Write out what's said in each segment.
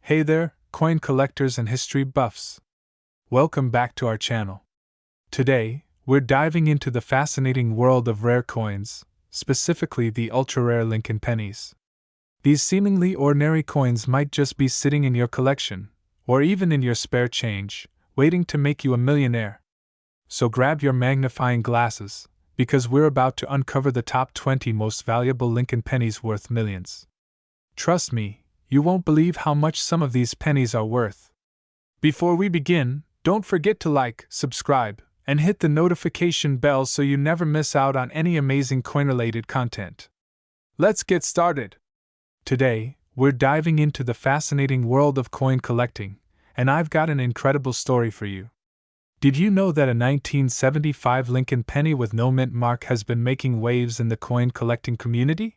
Hey there, coin collectors and history buffs. Welcome back to our channel. Today, we're diving into the fascinating world of rare coins, specifically the ultra-rare Lincoln pennies. These seemingly ordinary coins might just be sitting in your collection, or even in your spare change, waiting to make you a millionaire. So grab your magnifying glasses, because we're about to uncover the top 20 most valuable Lincoln pennies worth millions. Trust me, you won't believe how much some of these pennies are worth. Before we begin, don't forget to like, subscribe, and hit the notification bell so you never miss out on any amazing coin-related content. Let's get started! Today, we're diving into the fascinating world of coin collecting, and I've got an incredible story for you. Did you know that a 1975 Lincoln penny with no mint mark has been making waves in the coin collecting community?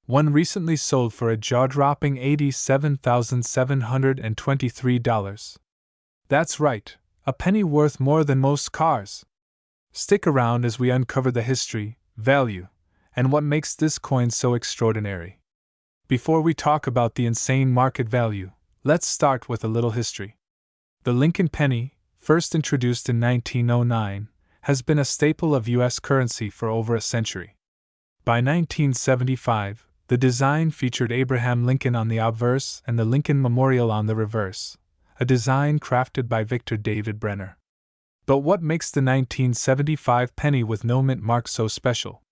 One recently sold for a jaw-dropping $87,723. That's right, a penny worth more than most cars. Stick around as we uncover the history, value, and what makes this coin so extraordinary. Before we talk about the insane market value, let's start with a little history. The Lincoln penny, first introduced in 1909, has been a staple of U.S. currency for over a century. By 1975, the design featured Abraham Lincoln on the obverse and the Lincoln Memorial on the reverse, a design crafted by Victor David Brenner. But what makes the 1975 penny with no mint mark so special?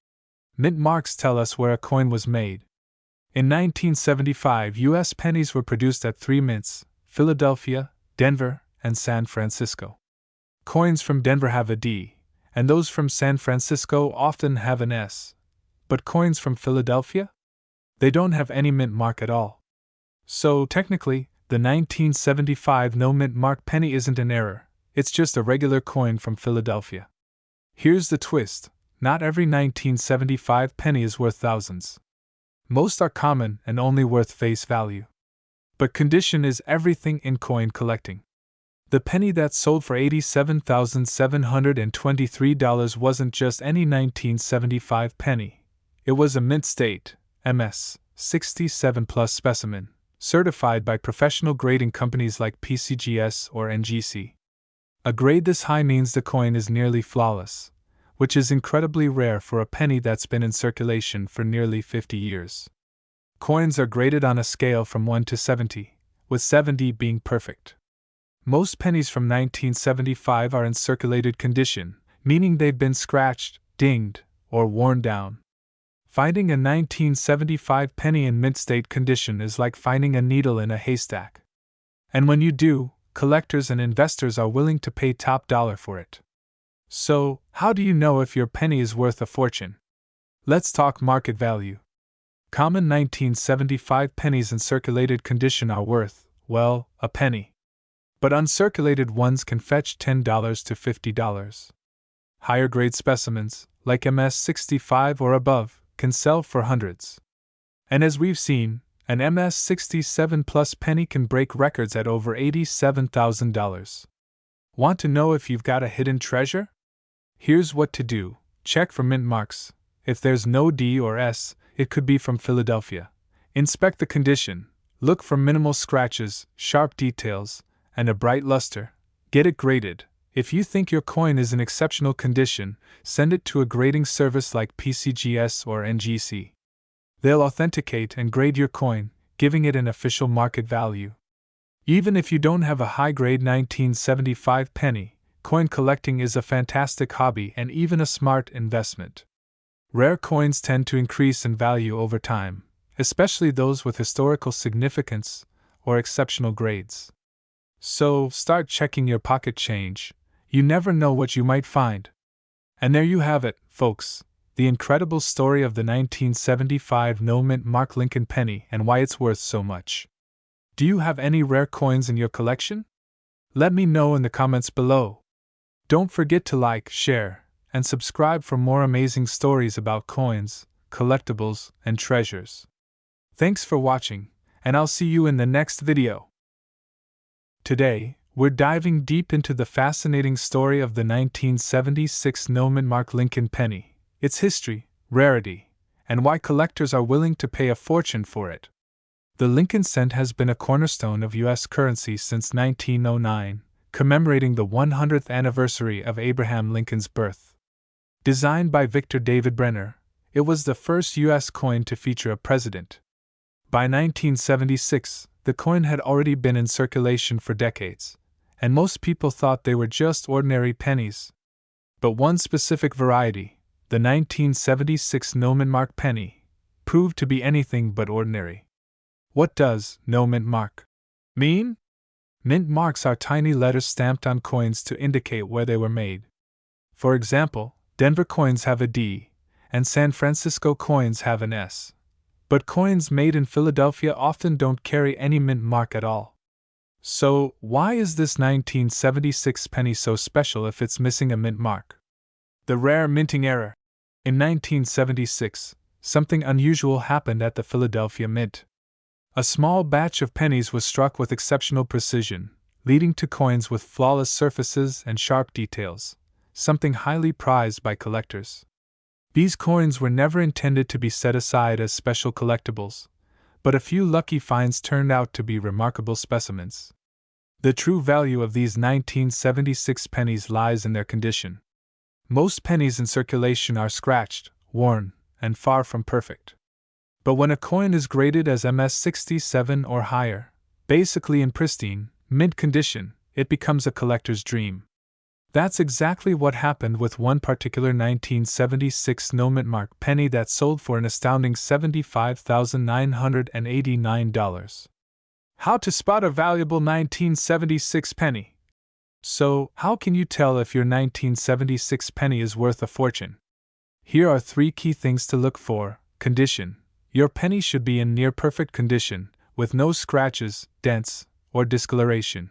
Mint marks tell us where a coin was made. In 1975, U.S. pennies were produced at three mints: Philadelphia, Denver, and San Francisco. Coins from Denver have a D, and those from San Francisco often have an S. But coins from Philadelphia? They don't have any mint mark at all. So, technically, the 1975 no mint mark penny isn't an error, it's just a regular coin from Philadelphia. Here's the twist: not every 1975 penny is worth thousands. Most are common and only worth face value. But condition is everything in coin collecting. The penny that sold for $87,723 wasn't just any 1975 penny. It was a mint state, MS 67 plus specimen, certified by professional grading companies like PCGS or NGC. A grade this high means the coin is nearly flawless, which is incredibly rare for a penny that's been in circulation for nearly 50 years. Coins are graded on a scale from 1 to 70, with 70 being perfect. Most pennies from 1975 are in circulated condition, meaning they've been scratched, dinged, or worn down. Finding a 1975 penny in mint state condition is like finding a needle in a haystack. And when you do, collectors and investors are willing to pay top dollar for it. So, how do you know if your penny is worth a fortune? Let's talk market value. Common 1975 pennies in circulated condition are worth, well, a penny. But uncirculated ones can fetch $10 to $50. Higher grade specimens, like MS 65 or above, can sell for hundreds. And as we've seen, an MS 67 plus penny can break records at over $87,000. Want to know if you've got a hidden treasure? Here's what to do: check for mint marks. If there's no D or S, it could be from Philadelphia. Inspect the condition. Look for minimal scratches, sharp details, and a bright luster. Get it graded. If you think your coin is in exceptional condition, send it to a grading service like PCGS or NGC. They'll authenticate and grade your coin, giving it an official market value. Even if you don't have a high-grade 1975 penny, coin collecting is a fantastic hobby and even a smart investment. Rare coins tend to increase in value over time, especially those with historical significance or exceptional grades. So, start checking your pocket change. You never know what you might find. And there you have it, folks, the incredible story of the 1975 no mint mark Lincoln penny and why it's worth so much. Do you have any rare coins in your collection? Let me know in the comments below. Don't forget to like, share, and subscribe for more amazing stories about coins, collectibles, and treasures. Thanks for watching, and I'll see you in the next video. Today, we're diving deep into the fascinating story of the 1976 no mint mark Lincoln penny, its history, rarity, and why collectors are willing to pay a fortune for it. The Lincoln cent has been a cornerstone of U.S. currency since 1909, commemorating the 100th anniversary of Abraham Lincoln's birth. Designed by Victor David Brenner, it was the first U.S. coin to feature a president. By 1976, the coin had already been in circulation for decades, and most people thought they were just ordinary pennies. But one specific variety, the 1976 no mint mark penny, proved to be anything but ordinary. What does no mint mark mean? Mint marks are tiny letters stamped on coins to indicate where they were made. For example, Denver coins have a D, and San Francisco coins have an S. But coins made in Philadelphia often don't carry any mint mark at all. So, why is this 1976 penny so special if it's missing a mint mark? The rare minting error. In 1976, something unusual happened at the Philadelphia Mint. A small batch of pennies was struck with exceptional precision, leading to coins with flawless surfaces and sharp details, something highly prized by collectors. These coins were never intended to be set aside as special collectibles, but a few lucky finds turned out to be remarkable specimens. The true value of these 1976 pennies lies in their condition. Most pennies in circulation are scratched, worn, and far from perfect. But when a coin is graded as MS67 or higher, basically in pristine, mint condition, it becomes a collector's dream. That's exactly what happened with one particular 1976 no mint mark penny that sold for an astounding $75,989. How to spot a valuable 1976 penny? So, how can you tell if your 1976 penny is worth a fortune? Here are 3 key things to look for. Condition. Your penny should be in near perfect condition, with no scratches, dents, or discoloration.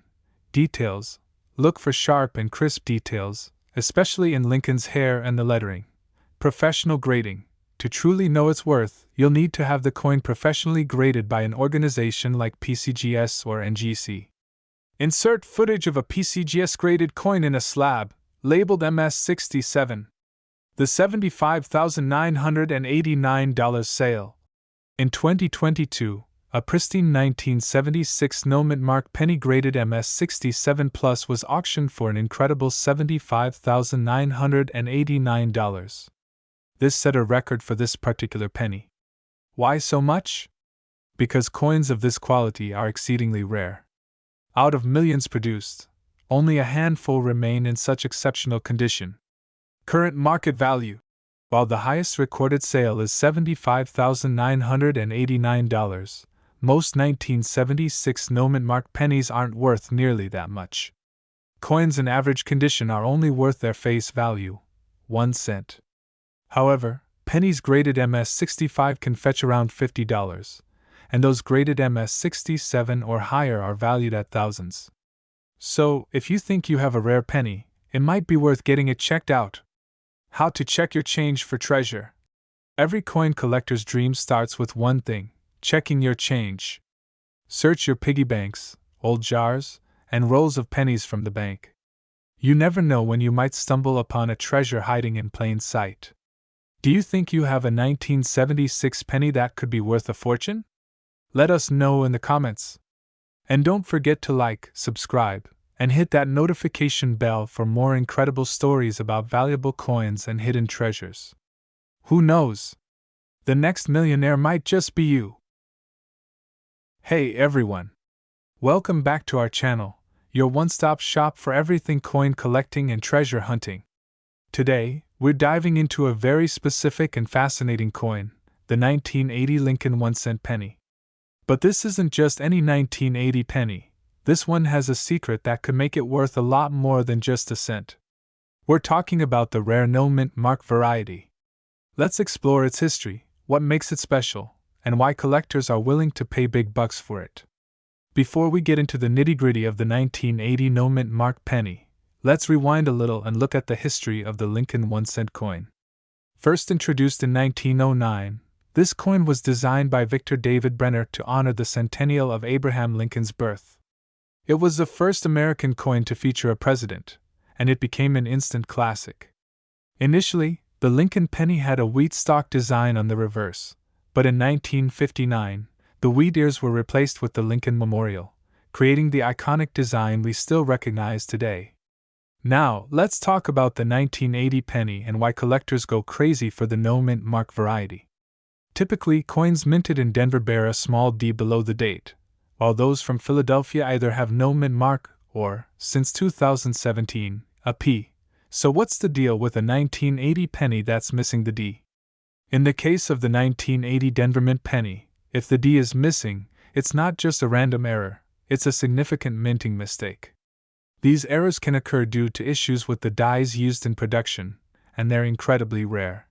Details. Look for sharp and crisp details, especially in Lincoln's hair and the lettering. Professional grading. To truly know its worth, you'll need to have the coin professionally graded by an organization like PCGS or NGC. Insert footage of a PCGS graded coin in a slab, labeled MS67. The $75,989 sale. In 2022, a pristine 1976 no mint mark penny graded MS67 Plus was auctioned for an incredible $75,989. This set a record for this particular penny. Why so much? Because coins of this quality are exceedingly rare. Out of millions produced, only a handful remain in such exceptional condition. Current market value. While the highest recorded sale is $75,989, most 1976 no mint mark pennies aren't worth nearly that much. Coins in average condition are only worth their face value, 1 cent. However, pennies graded MS65 can fetch around $50, and those graded MS67 or higher are valued at thousands. So, if you think you have a rare penny, it might be worth getting it checked out. How to check your change for treasure. Every coin collector's dream starts with one thing: checking your change. Search your piggy banks, old jars, and rolls of pennies from the bank. You never know when you might stumble upon a treasure hiding in plain sight. Do you think you have a 1976 penny that could be worth a fortune? Let us know in the comments. And don't forget to like, subscribe, and hit that notification bell for more incredible stories about valuable coins and hidden treasures. Who knows? The next millionaire might just be you. Hey everyone! Welcome back to our channel, your one-stop shop for everything coin collecting and treasure hunting. Today, we're diving into a very specific and fascinating coin, the 1980 Lincoln 1-cent penny. But this isn't just any 1980 penny. This one has a secret that could make it worth a lot more than just a cent. We're talking about the rare no mint mark variety. Let's explore its history, what makes it special, and why collectors are willing to pay big bucks for it. Before we get into the nitty-gritty of the 1980 no mint mark penny, let's rewind a little and look at the history of the Lincoln 1-cent coin. First introduced in 1909, this coin was designed by Victor David Brenner to honor the centennial of Abraham Lincoln's birth. It was the first American coin to feature a president, and it became an instant classic. Initially, the Lincoln penny had a wheat stalk design on the reverse, but in 1959, The wheat ears were replaced with the Lincoln Memorial, creating the iconic design we still recognize today. Now, let's talk about the 1980 penny and why collectors go crazy for the no-mint mark variety. Typically, coins minted in Denver bear a small D below the date, while those from Philadelphia either have no mint mark or, since 2017, a P. So what's the deal with a 1980 penny that's missing the D? In the case of the 1980 Denver Mint penny, if the D is missing, it's not just a random error, it's a significant minting mistake. These errors can occur due to issues with the dies used in production, and they're incredibly rare.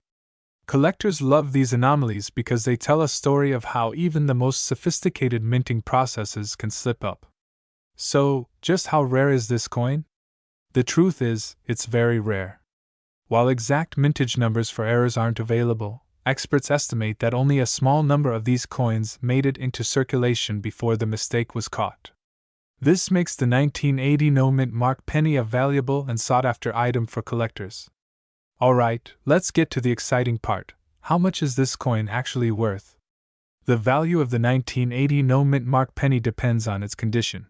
Collectors love these anomalies because they tell a story of how even the most sophisticated minting processes can slip up. So, just how rare is this coin? The truth is, it's very rare. While exact mintage numbers for errors aren't available, experts estimate that only a small number of these coins made it into circulation before the mistake was caught. This makes the 1980 no-mint mark penny a valuable and sought-after item for collectors. Alright, let's get to the exciting part. How much is this coin actually worth? The value of the 1980 no-mint mark penny depends on its condition.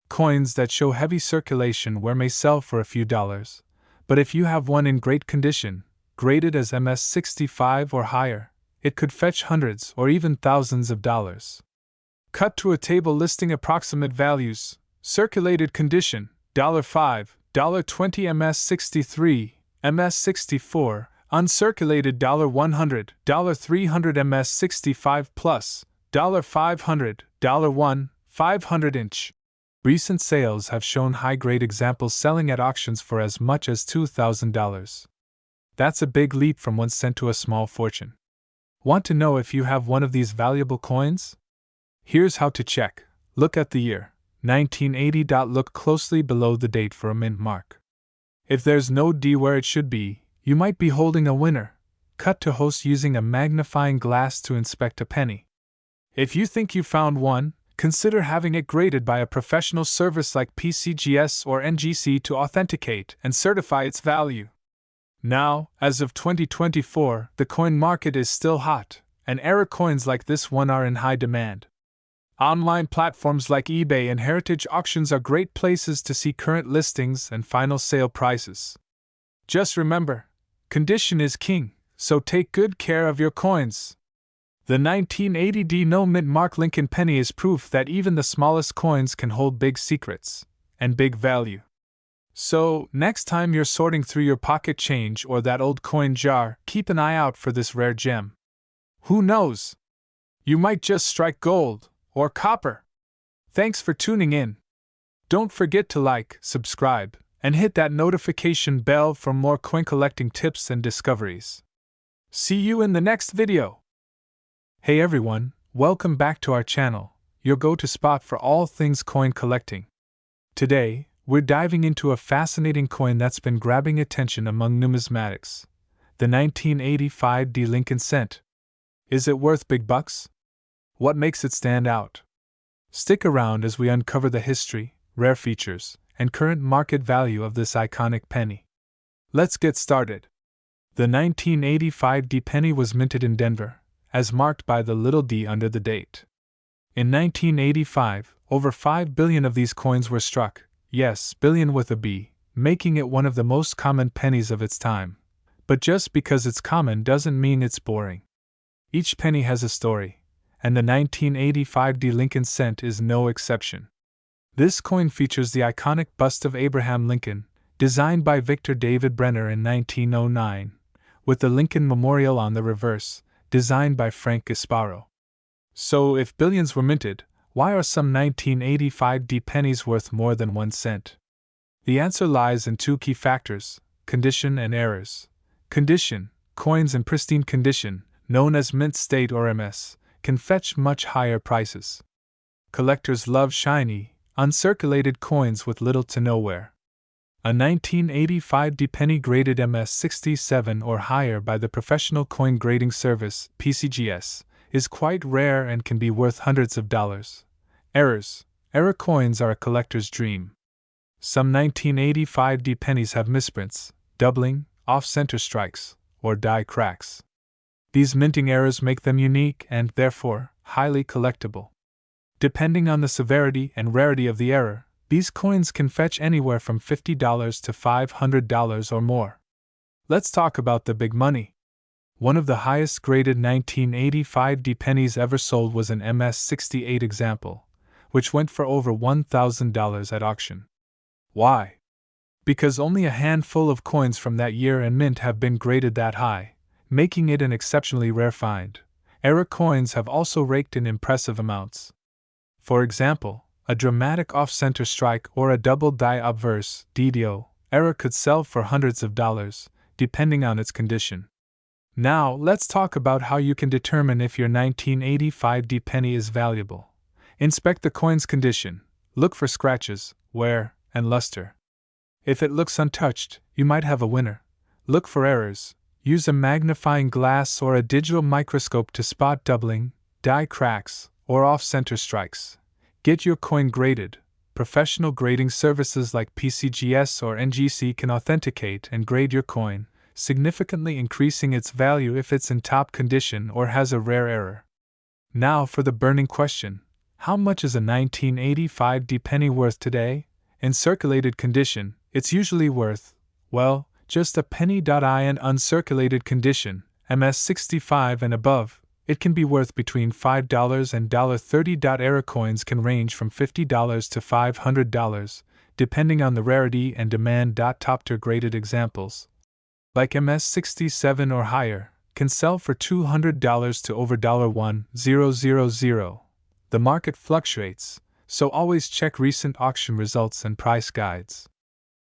Coins that show heavy circulation may sell for a few dollars, but if you have one in great condition, graded as MS65 or higher, it could fetch hundreds or even thousands of dollars. Cut to a table listing approximate values. Circulated condition, $5, $20 MS63, MS64, uncirculated $100, $300 MS65 plus, $500, $1, 500 inch. Recent sales have shown high-grade examples selling at auctions for as much as $2,000. That's a big leap from 1 cent to a small fortune. Want to know if you have one of these valuable coins? Here's how to check. Look at the year, 1980. Look closely below the date for a mint mark. If there's no D where it should be, you might be holding a winner. Cut to host using a magnifying glass to inspect a penny. If you think you found one, consider having it graded by a professional service like PCGS or NGC to authenticate and certify its value. Now, as of 2024, the coin market is still hot, and error coins like this one are in high demand. Online platforms like eBay and Heritage Auctions are great places to see current listings and final sale prices. Just remember, condition is king, so take good care of your coins. The 1980 D no-mint mark Lincoln penny is proof that even the smallest coins can hold big secrets and big value. So, next time you're sorting through your pocket change or that old coin jar, keep an eye out for this rare gem. Who knows? You might just strike gold or copper. Thanks for tuning in. Don't forget to like, subscribe, and hit that notification bell for more coin collecting tips and discoveries. See you in the next video. Hey everyone, welcome back to our channel, your go-to spot for all things coin collecting. Today, we're diving into a fascinating coin that's been grabbing attention among numismatics, the 1985 D Lincoln cent. Is it worth big bucks? What makes it stand out? Stick around as we uncover the history, rare features, and current market value of this iconic penny. Let's get started. The 1985 D penny was minted in Denver, as marked by the little d under the date. In 1985, over 5 billion of these coins were struck, yes, billion with a B, making it one of the most common pennies of its time. But just because it's common doesn't mean it's boring. Each penny has a story, and the 1985 D Lincoln cent is no exception. This coin features the iconic bust of Abraham Lincoln, designed by Victor David Brenner in 1909, with the Lincoln Memorial on the reverse, designed by Frank Gasparo. So, if billions were minted, why are some 1985 D pennies worth more than 1 cent? The answer lies in 2 key factors: condition and errors. Condition: coins in pristine condition, known as mint state or MS, can fetch much higher prices. Collectors love shiny, uncirculated coins with little to no wear. A 1985 D penny graded MS67 or higher by the Professional Coin Grading Service, PCGS, is quite rare and can be worth hundreds of dollars. Errors: error coins are a collector's dream. Some 1985 D pennies have misprints, doubling, off-center strikes, or die cracks. These minting errors make them unique and, therefore, highly collectible. Depending on the severity and rarity of the error, these coins can fetch anywhere from $50 to $500 or more. Let's talk about the big money. One of the highest graded 1985 D pennies ever sold was an MS-68 example, which went for over $1,000 at auction. Why? Because only a handful of coins from that year and mint have been graded that high, making it an exceptionally rare find. Error coins have also raked in impressive amounts. For example, a dramatic off-center strike or a double die obverse (DDO) error could sell for hundreds of dollars, depending on its condition. Now, let's talk about how you can determine if your 1985 D penny is valuable. Inspect the coin's condition, look for scratches, wear, and luster. If it looks untouched, you might have a winner. Look for errors. Use a magnifying glass or a digital microscope to spot doubling, die cracks, or off-center strikes. Get your coin graded. Professional grading services like PCGS or NGC can authenticate and grade your coin, significantly increasing its value if it's in top condition or has a rare error. Now for the burning question: how much is a 1985 D penny worth today? In circulated condition, it's usually worth, well, just a penny. In uncirculated condition, MS-65 and above, it can be worth between $5 and $30. Error coins can range from $50 to $500, depending on the rarity and demand. Top-tier graded examples, like MS-67 or higher, can sell for $200 to over $1,000. The market fluctuates, so always check recent auction results and price guides.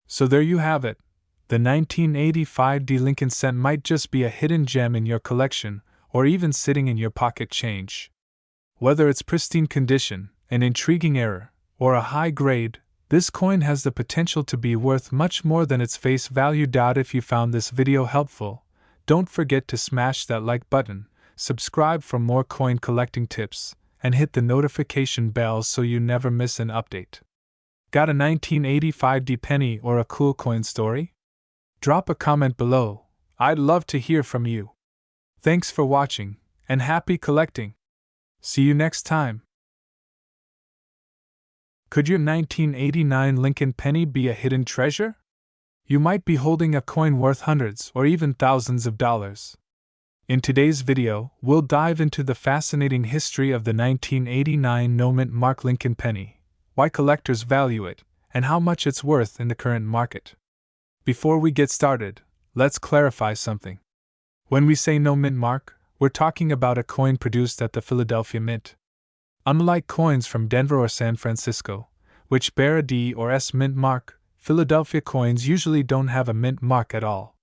So there you have it. The 1985 D Lincoln Cent might just be a hidden gem in your collection, or even sitting in your pocket change. Whether it's pristine condition, an intriguing error, or a high grade, this coin has the potential to be worth much more than its face value. If you found this video helpful, don't forget to smash that like button, subscribe for more coin collecting tips, and hit the notification bell so you never miss an update. Got a 1985 D penny or a cool coin story? Drop a comment below. I'd love to hear from you. Thanks for watching, and happy collecting! See you next time! Could your 1989 Lincoln penny be a hidden treasure? You might be holding a coin worth hundreds or even thousands of dollars. In today's video, we'll dive into the fascinating history of the 1989 no-mint mark Lincoln penny, why collectors value it, and how much it's worth in the current market. Before we get started, let's clarify something. When we say no-mint mark, we're talking about a coin produced at the Philadelphia Mint. Unlike coins from Denver or San Francisco, which bear a D or S mint mark, Philadelphia coins usually don't have a mint mark at all.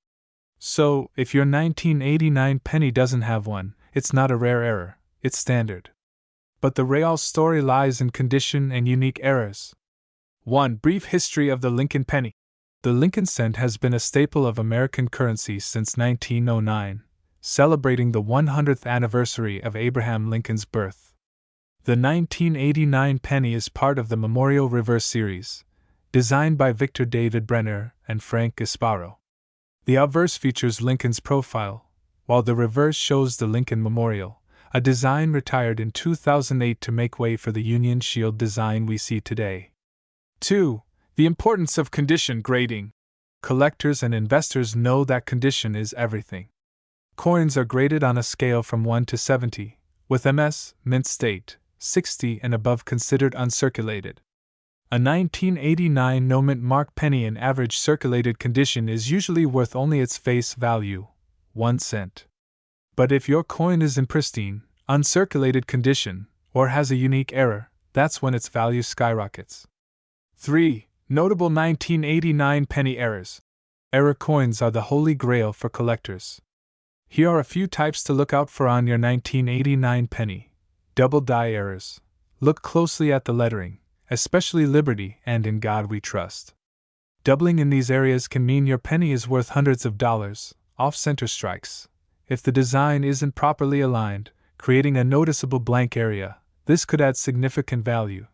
So, if your 1989 penny doesn't have one, it's not a rare error, it's standard. But the real story lies in condition and unique errors. 1. Brief history of the Lincoln penny. The Lincoln cent has been a staple of American currency since 1909, celebrating the 100th anniversary of Abraham Lincoln's birth. The 1989 penny is part of the Memorial Reverse series, designed by Victor David Brenner and Frank Gasparo. The obverse features Lincoln's profile, while the reverse shows the Lincoln Memorial, a design retired in 2008 to make way for the Union Shield design we see today. 2. The importance of condition grading. Collectors and investors know that condition is everything. Coins are graded on a scale from 1 to 70, with MS, mint state, 60 and above considered uncirculated. A 1989 no-mint mark penny in average circulated condition is usually worth only its face value, 1 cent. But if your coin is in pristine, uncirculated condition, or has a unique error, that's when its value skyrockets. 3. Notable 1989 penny errors. Error coins are the holy grail for collectors. Here are a few types to look out for on your 1989 penny. Double die errors. Look closely at the lettering, especially Liberty and In God We Trust. Doubling in these areas can mean your penny is worth hundreds of dollars. Off-center strikes. If the design isn't properly aligned, creating a noticeable blank area, this could add significant value.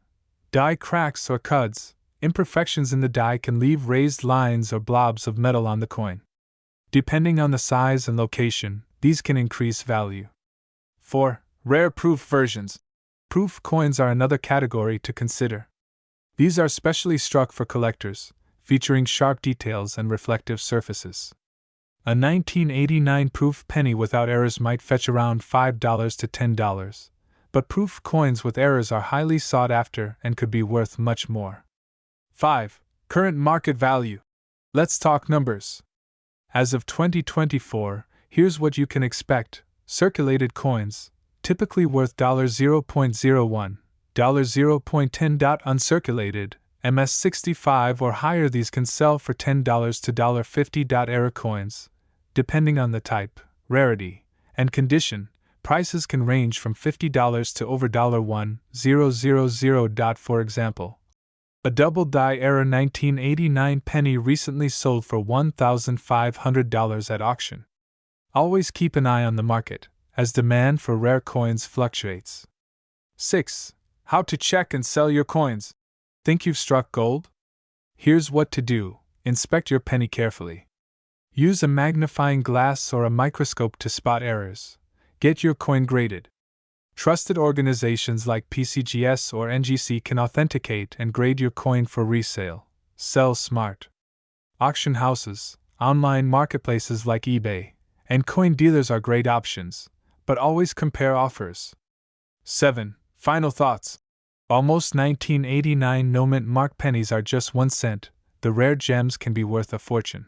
Die cracks or cuds. Imperfections in the die can leave raised lines or blobs of metal on the coin. Depending on the size and location, these can increase value. 4. Rare proof versions. Proof coins are another category to consider. These are specially struck for collectors, featuring sharp details and reflective surfaces. A 1989 proof penny without errors might fetch around $5 to $10, but proof coins with errors are highly sought after and could be worth much more. 5. Current market value. Let's talk numbers. As of 2024, here's what you can expect. Circulated coins, typically worth $0.01, $0.10. Uncirculated, MS65 or higher, these can sell for $10 to $50. Error coins, depending on the type, rarity, and condition, prices can range from $50 to over $1,000. For example, a double die error 1989 penny recently sold for $1,500 at auction. Always keep an eye on the market, as demand for rare coins fluctuates. 6. How to check and sell your coins. Think you've struck gold? Here's what to do: inspect your penny carefully. Use a magnifying glass or a microscope to spot errors. Get your coin graded. Trusted organizations like PCGS or NGC can authenticate and grade your coin for resale. Sell smart. Auction houses, online marketplaces like eBay, and coin dealers are great options, but always compare offers. 7. Final thoughts. Almost 1989 no-mint mark pennies are just 1 cent. The rare gems can be worth a fortune.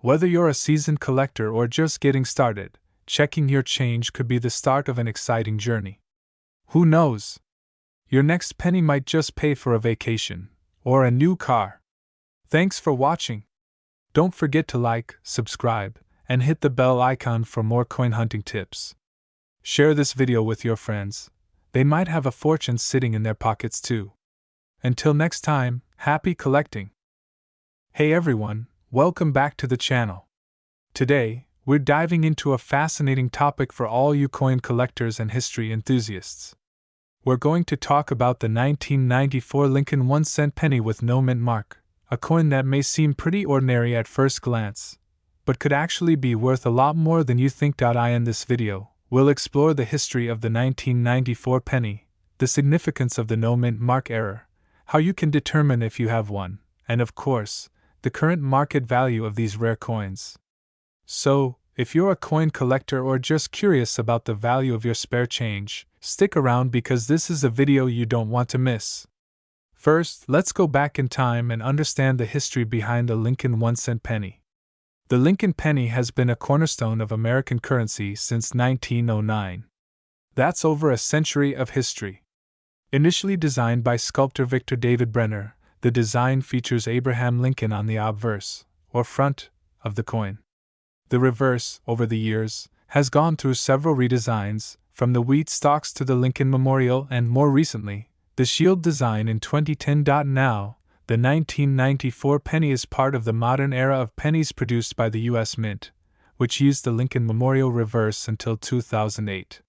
Whether you're a seasoned collector or just getting started, checking your change could be the start of an exciting journey. Who knows? Your next penny might just pay for a vacation or a new car. Thanks for watching. Don't forget to like, subscribe, and hit the bell icon for more coin hunting tips. Share this video with your friends. They might have a fortune sitting in their pockets too. Until next time, happy collecting. Hey everyone, welcome back to the channel. Today, we're diving into a fascinating topic for all you coin collectors and history enthusiasts. We're going to talk about the 1994 Lincoln 1-cent penny with no mint mark, a coin that may seem pretty ordinary at first glance, but could actually be worth a lot more than you think. In this video, we'll explore the history of the 1994 penny, the significance of the no mint mark error, how you can determine if you have one, and of course, the current market value of these rare coins. So, if you're a coin collector or just curious about the value of your spare change, stick around because this is a video you don't want to miss. First, let's go back in time and understand the history behind the Lincoln 1-cent penny. The Lincoln penny has been a cornerstone of American currency since 1909. That's over a century of history. Initially designed by sculptor Victor David Brenner, the design features Abraham Lincoln on the obverse, or front, of the coin. The reverse, over the years, has gone through several redesigns, from the wheat stalks to the Lincoln Memorial and more recently, the shield design in 2010. Now, the 1994 penny is part of the modern era of pennies produced by the U.S. Mint, which used the Lincoln Memorial reverse until 2008.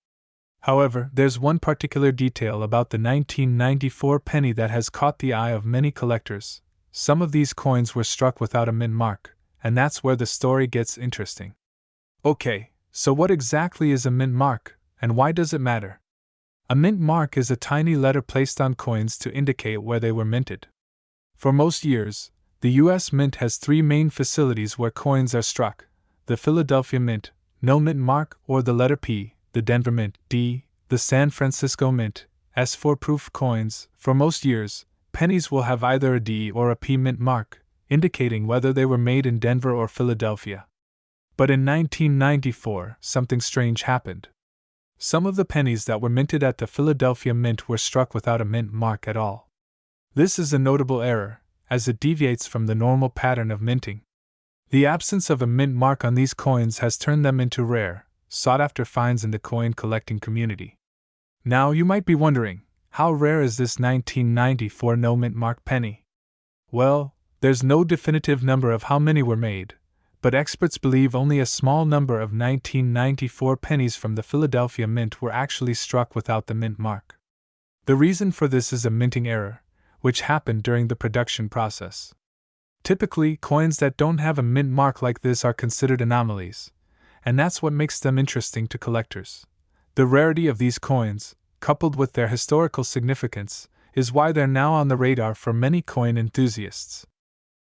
However, there's one particular detail about the 1994 penny that has caught the eye of many collectors. Some of these coins were struck without a mint mark, and that's where the story gets interesting. Okay, so what exactly is a mint mark, and why does it matter? A mint mark is a tiny letter placed on coins to indicate where they were minted. For most years, the U.S. Mint has 3 main facilities where coins are struck: the Philadelphia Mint, no mint mark, or the letter P; the Denver Mint, D; the San Francisco Mint, S. For proof coins, for most years, pennies will have either a D or a P mint mark, indicating whether they were made in Denver or Philadelphia. But in 1994, something strange happened. Some of the pennies that were minted at the Philadelphia Mint were struck without a mint mark at all. This is a notable error, as it deviates from the normal pattern of minting. The absence of a mint mark on these coins has turned them into rare, sought-after finds in the coin collecting community. Now you might be wondering, how rare is this 1994 no mint mark penny? Well, there's no definitive number of how many were made, but experts believe only a small number of 1994 pennies from the Philadelphia Mint were actually struck without the mint mark. The reason for this is a minting error, which happened during the production process. Typically, coins that don't have a mint mark like this are considered anomalies, and that's what makes them interesting to collectors. The rarity of these coins, coupled with their historical significance, is why they're now on the radar for many coin enthusiasts.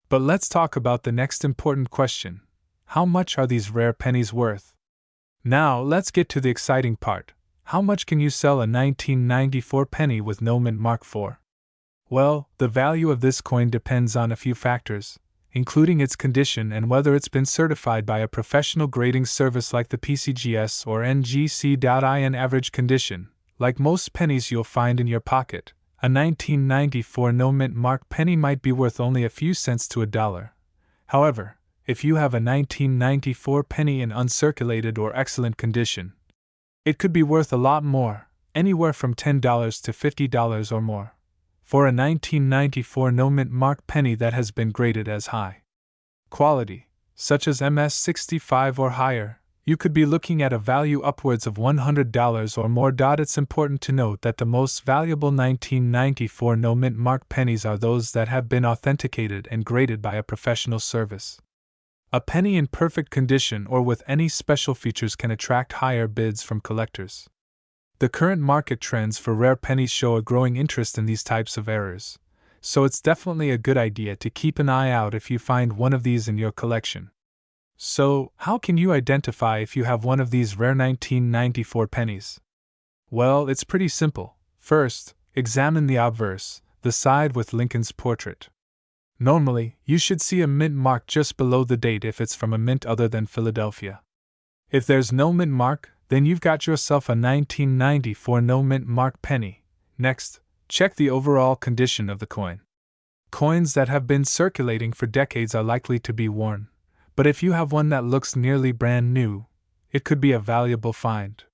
But let's talk about the next important question. How much are these rare pennies worth? Now, let's get to the exciting part. How much can you sell a 1994 penny with no mint mark for? Well, the value of this coin depends on a few factors, including its condition and whether it's been certified by a professional grading service like the PCGS or NGC.in. Average condition. Like most pennies you'll find in your pocket, a 1994 no mint mark penny might be worth only a few cents to $1. However, if you have a 1994 penny in uncirculated or excellent condition, it could be worth a lot more, anywhere from $10 to $50 or more. For a 1994 no mint mark penny that has been graded as high quality, such as MS65 or higher, you could be looking at a value upwards of $100 or more. It's important to note that the most valuable 1994 no mint mark pennies are those that have been authenticated and graded by a professional service. A penny in perfect condition or with any special features can attract higher bids from collectors. The current market trends for rare pennies show a growing interest in these types of errors, so it's definitely a good idea to keep an eye out if you find one of these in your collection. So, how can you identify if you have one of these rare 1994 pennies? Well, it's pretty simple. First, examine the obverse, the side with Lincoln's portrait. Normally, you should see a mint mark just below the date if it's from a mint other than Philadelphia. If there's no mint mark, then you've got yourself a 1994 no mint mark penny. Next, check the overall condition of the coin. Coins that have been circulating for decades are likely to be worn, but if you have one that looks nearly brand new, it could be a valuable find.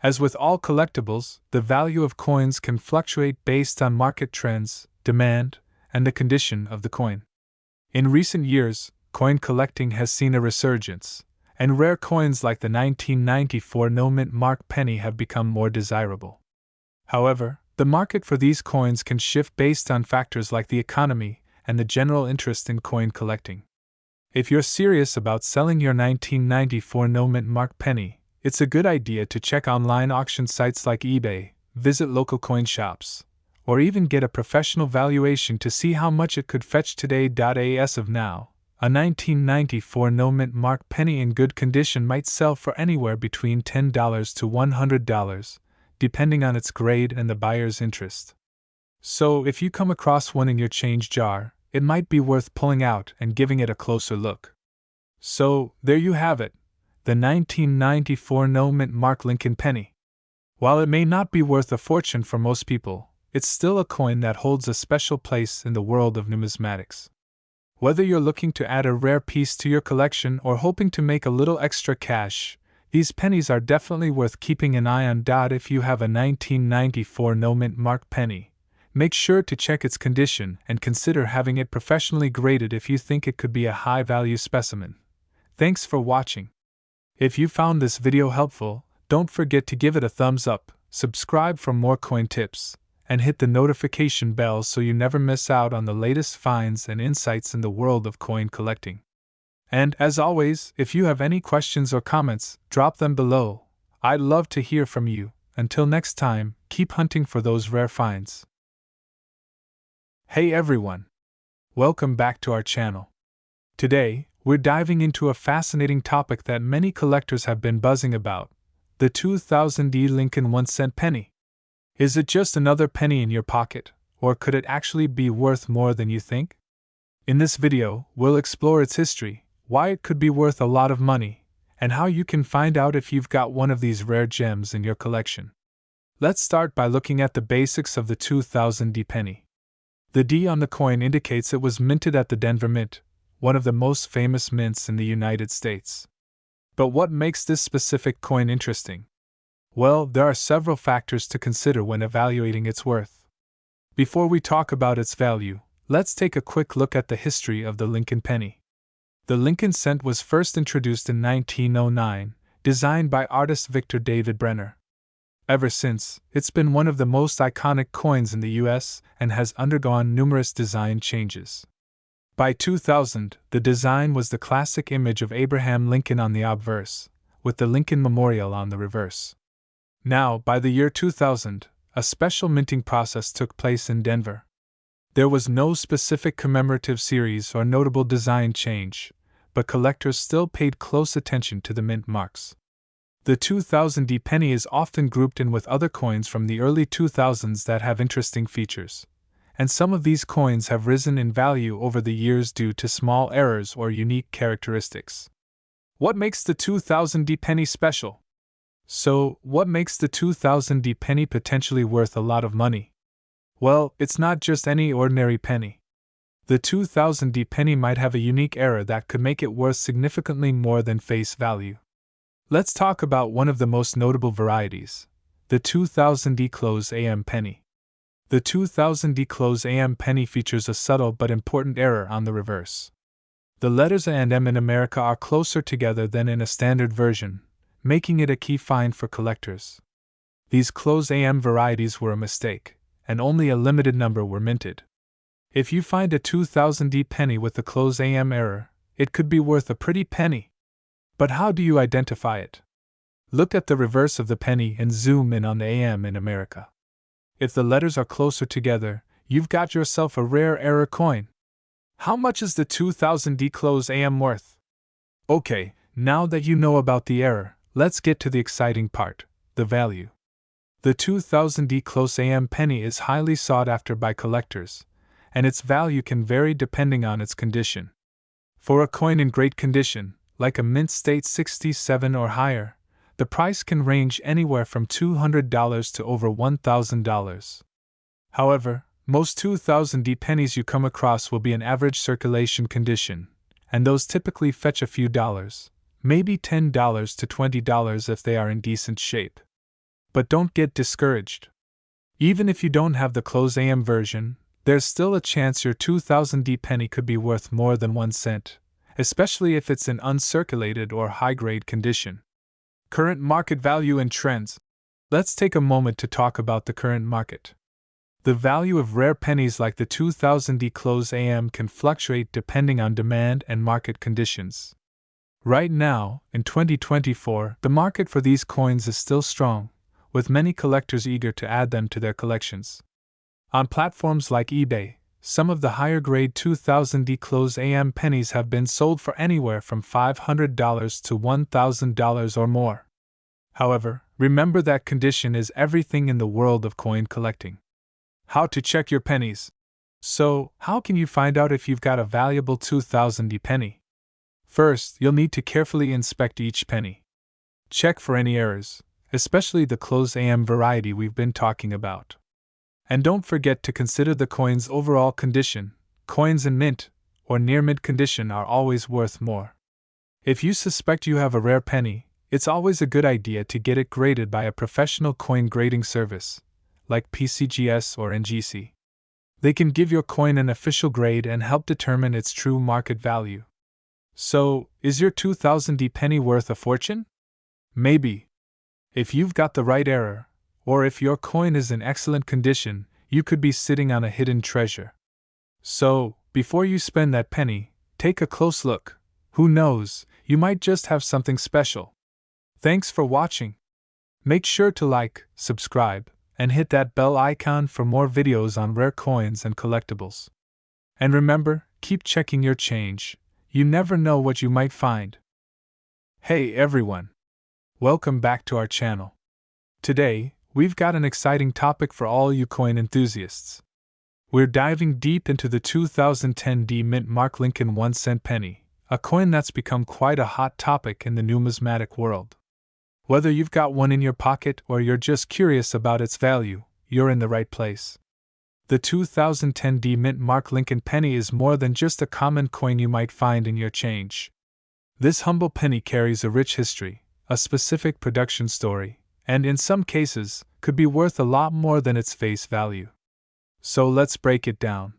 As with all collectibles, the value of coins can fluctuate based on market trends, demand, and the condition of the coin. In recent years, coin collecting has seen a resurgence, and rare coins like the 1994 no mint mark penny have become more desirable. However, the market for these coins can shift based on factors like the economy and the general interest in coin collecting. If you're serious about selling your 1994 no mint mark penny, it's a good idea to check online auction sites like eBay, visit local coin shops, or even get a professional valuation to see how much it could fetch today. As of now, a 1994 no mint mark penny in good condition might sell for anywhere between $10 to $100, depending on its grade and the buyer's interest. So, if you come across one in your change jar, it might be worth pulling out and giving it a closer look. So, there you have it, the 1994 no mint mark Lincoln penny. While it may not be worth a fortune for most people, it's still a coin that holds a special place in the world of numismatics. Whether you're looking to add a rare piece to your collection or hoping to make a little extra cash, these pennies are definitely worth keeping an eye on. If you have a 1994 no mint mark penny, make sure to check its condition and consider having it professionally graded if you think it could be a high-value specimen. Thanks for watching. If you found this video helpful, don't forget to give it a thumbs up, subscribe for more coin tips, and hit the notification bell so you never miss out on the latest finds and insights in the world of coin collecting. And as always, if you have any questions or comments, drop them below. I'd love to hear from you. Until next time, keep hunting for those rare finds. Hey everyone! Welcome back to our channel. Today, we're diving into a fascinating topic that many collectors have been buzzing about: the 2000 Lincoln 1-cent penny. Is it just another penny in your pocket, or could it actually be worth more than you think? In this video, we'll explore its history, why it could be worth a lot of money, and how you can find out if you've got one of these rare gems in your collection. Let's start by looking at the basics of the 2000 penny. The D on the coin indicates it was minted at the Denver Mint, one of the most famous mints in the United States. But what makes this specific coin interesting? Well, there are several factors to consider when evaluating its worth. Before we talk about its value, let's take a quick look at the history of the Lincoln penny. The Lincoln cent was first introduced in 1909, designed by artist Victor David Brenner. Ever since, it's been one of the most iconic coins in the US and has undergone numerous design changes. By 2000, the design was the classic image of Abraham Lincoln on the obverse, with the Lincoln Memorial on the reverse. Now, by the year 2000, a special minting process took place in Denver. There was no specific commemorative series or notable design change, but collectors still paid close attention to the mint marks. The 2000 penny is often grouped in with other coins from the early 2000s that have interesting features, and some of these coins have risen in value over the years due to small errors or unique characteristics. What makes the 2000 penny special? So, what makes the 2000 penny potentially worth a lot of money? Well, it's not just any ordinary penny. The 2000 penny might have a unique error that could make it worth significantly more than face value. Let's talk about one of the most notable varieties, the 2000 close AM penny. The 2000 close AM penny features a subtle but important error on the reverse. The letters A and M in America are closer together than in a standard version, making it a key find for collectors. These close AM varieties were a mistake, and only a limited number were minted. If you find a 2000 penny with the close AM error, it could be worth a pretty penny. But how do you identify it? Look at the reverse of the penny and zoom in on the AM in America. If the letters are closer together, you've got yourself a rare error coin. How much is the 2000 close AM worth? Okay, now that you know about the error, let's get to the exciting part, the value. The 2000 close AM penny is highly sought after by collectors, and its value can vary depending on its condition. For a coin in great condition, like a mint state 67 or higher, the price can range anywhere from $200 to over $1,000. However, most 2000 pennies you come across will be in average circulation condition, and those typically fetch a few dollars, maybe $10 to $20 if they are in decent shape. But don't get discouraged. Even if you don't have the close AM version, there's still a chance your 2000 penny could be worth more than 1 cent, especially if it's in uncirculated or high-grade condition. Current market value and trends. Let's take a moment to talk about the current market. The value of rare pennies like the 2000 close AM can fluctuate depending on demand and market conditions. Right now, in 2024, the market for these coins is still strong, with many collectors eager to add them to their collections. On platforms like eBay, some of the higher-grade 2000 close AM pennies have been sold for anywhere from $500 to $1,000 or more. However, remember that condition is everything in the world of coin collecting. How to check your pennies. So, how can you find out if you've got a valuable 2000 penny? First, you'll need to carefully inspect each penny. Check for any errors, especially the close AM variety we've been talking about. And don't forget to consider the coin's overall condition. Coins in mint or near mint condition are always worth more. If you suspect you have a rare penny, it's always a good idea to get it graded by a professional coin grading service, like PCGS or NGC. They can give your coin an official grade and help determine its true market value. So, is your 2000 penny worth a fortune? Maybe. If you've got the right error, or if your coin is in excellent condition, you could be sitting on a hidden treasure. So, before you spend that penny, take a close look. Who knows, you might just have something special. Thanks for watching. Make sure to like, subscribe, and hit that bell icon for more videos on rare coins and collectibles. And remember, keep checking your change. You never know what you might find. Hey everyone! Welcome back to our channel. Today, we've got an exciting topic for all you coin enthusiasts. We're diving deep into the 2010 Mint Mark Lincoln 1 cent penny, a coin that's become quite a hot topic in the numismatic world. Whether you've got one in your pocket or you're just curious about its value, you're in the right place. The 2010 Mint Mark Lincoln penny is more than just a common coin you might find in your change. This humble penny carries a rich history, a specific production story, and in some cases, could be worth a lot more than its face value. So let's break it down.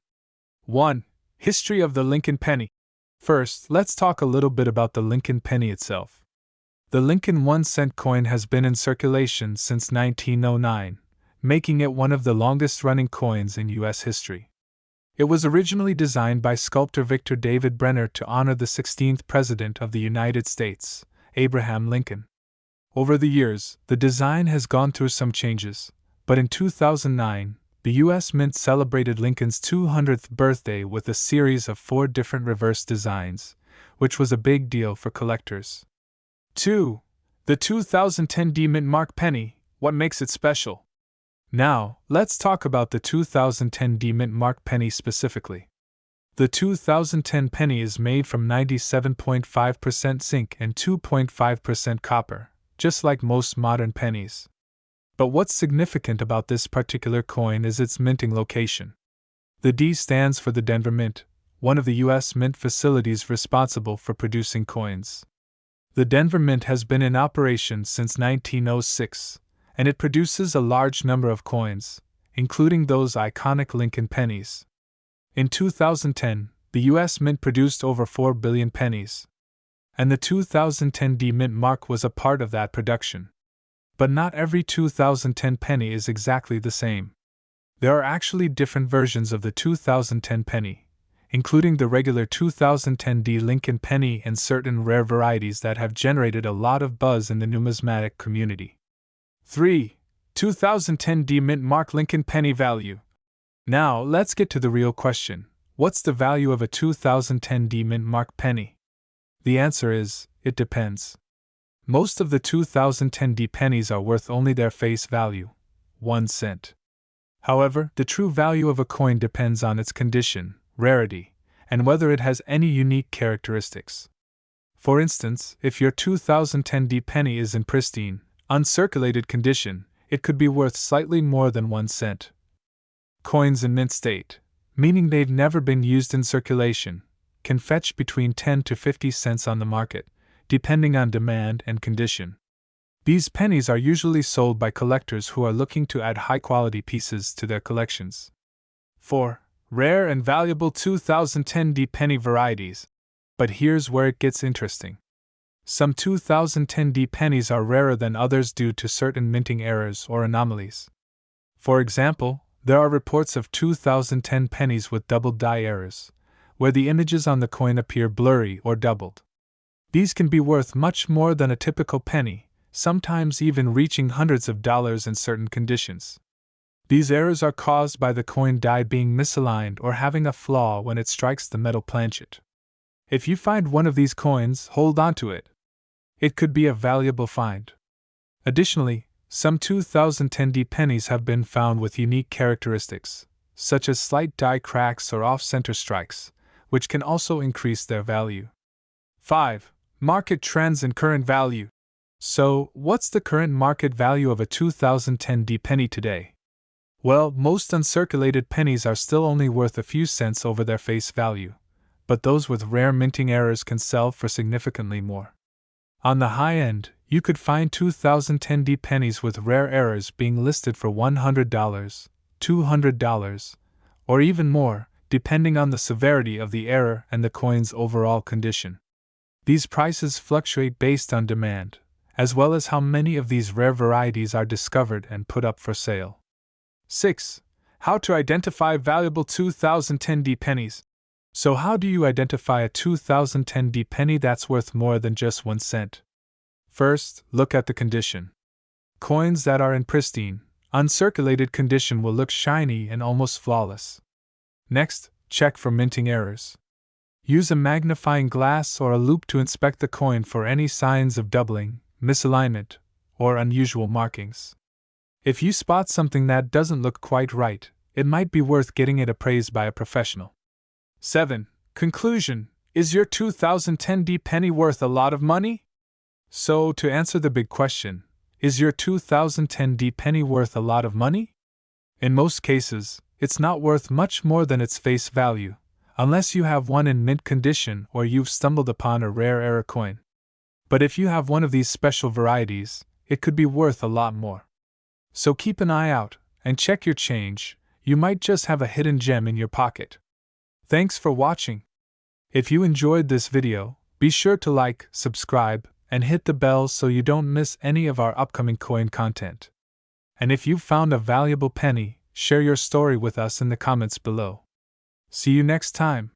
1. History of the Lincoln penny. First, let's talk a little bit about the Lincoln penny itself. The Lincoln 1 cent coin has been in circulation since 1909, making it one of the longest-running coins in U.S. history. It was originally designed by sculptor Victor David Brenner to honor the 16th President of the United States, Abraham Lincoln. Over the years, the design has gone through some changes, but in 2009, the U.S. Mint celebrated Lincoln's 200th birthday with a series of 4 different reverse designs, which was a big deal for collectors. 2. The 2010 D Mint Mark Penny, what makes it special? Now, let's talk about the 2010 D Mint Mark Penny specifically. The 2010 penny is made from 97.5% zinc and 2.5% copper, just like most modern pennies. But what's significant about this particular coin is its minting location. The D stands for the Denver Mint, one of the U.S. mint facilities responsible for producing coins. The Denver Mint has been in operation since 1906, and it produces a large number of coins, including those iconic Lincoln pennies. In 2010, the U.S. Mint produced over 4 billion pennies, and the 2010 D Mint Mark was a part of that production. But not every 2010 penny is exactly the same. There are actually different versions of the 2010 penny, including the regular 2010 D Lincoln penny and certain rare varieties that have generated a lot of buzz in the numismatic community. 3. 2010 D Mint Mark Lincoln penny value. Now, let's get to the real question. What's the value of a 2010 D Mint Mark penny? The answer is, it depends. Most of the 2010 D pennies are worth only their face value, 1 cent. However, the true value of a coin depends on its condition, rarity, and whether it has any unique characteristics. For instance, if your 2010 D penny is in pristine, uncirculated condition, it could be worth slightly more than 1 cent. Coins in mint state, meaning they've never been used in circulation, can fetch between 10 to 50 cents on the market, depending on demand and condition. These pennies are usually sold by collectors who are looking to add high-quality pieces to their collections. 4. Rare and valuable 2010 D penny varieties. But here's where it gets interesting. Some 2010 D pennies are rarer than others due to certain minting errors or anomalies. For example, there are reports of 2010 pennies with doubled die errors, where the images on the coin appear blurry or doubled. These can be worth much more than a typical penny, sometimes even reaching hundreds of dollars in certain conditions. These errors are caused by the coin die being misaligned or having a flaw when it strikes the metal planchet. If you find one of these coins, hold on to it. It could be a valuable find. Additionally, some 2010 D pennies have been found with unique characteristics, such as slight die cracks or off-center strikes, which can also increase their value. 5. Market trends and current value. So, what's the current market value of a 2010 D penny today? Well, most uncirculated pennies are still only worth a few cents over their face value, but those with rare minting errors can sell for significantly more. On the high end, you could find 2010 D pennies with rare errors being listed for $100, $200, or even more, depending on the severity of the error and the coin's overall condition. These prices fluctuate based on demand, as well as how many of these rare varieties are discovered and put up for sale. 6. How to identify valuable 2010 D pennies. So how do you identify a 2010 D penny that's worth more than just 1 cent? First, look at the condition. Coins that are in pristine, uncirculated condition will look shiny and almost flawless. Next, check for minting errors. Use a magnifying glass or a loupe to inspect the coin for any signs of doubling, misalignment, or unusual markings. If you spot something that doesn't look quite right, it might be worth getting it appraised by a professional. 7. Conclusion. Is your 2010 D penny worth a lot of money? So, to answer the big question, is your 2010 D penny worth a lot of money? In most cases, it's not worth much more than its face value, unless you have one in mint condition or you've stumbled upon a rare error coin. But if you have one of these special varieties, it could be worth a lot more. So keep an eye out and check your change. You might just have a hidden gem in your pocket. Thanks for watching. If you enjoyed this video, be sure to like, subscribe, and hit the bell so you don't miss any of our upcoming coin content. And if you've found a valuable penny, share your story with us in the comments below. See you next time.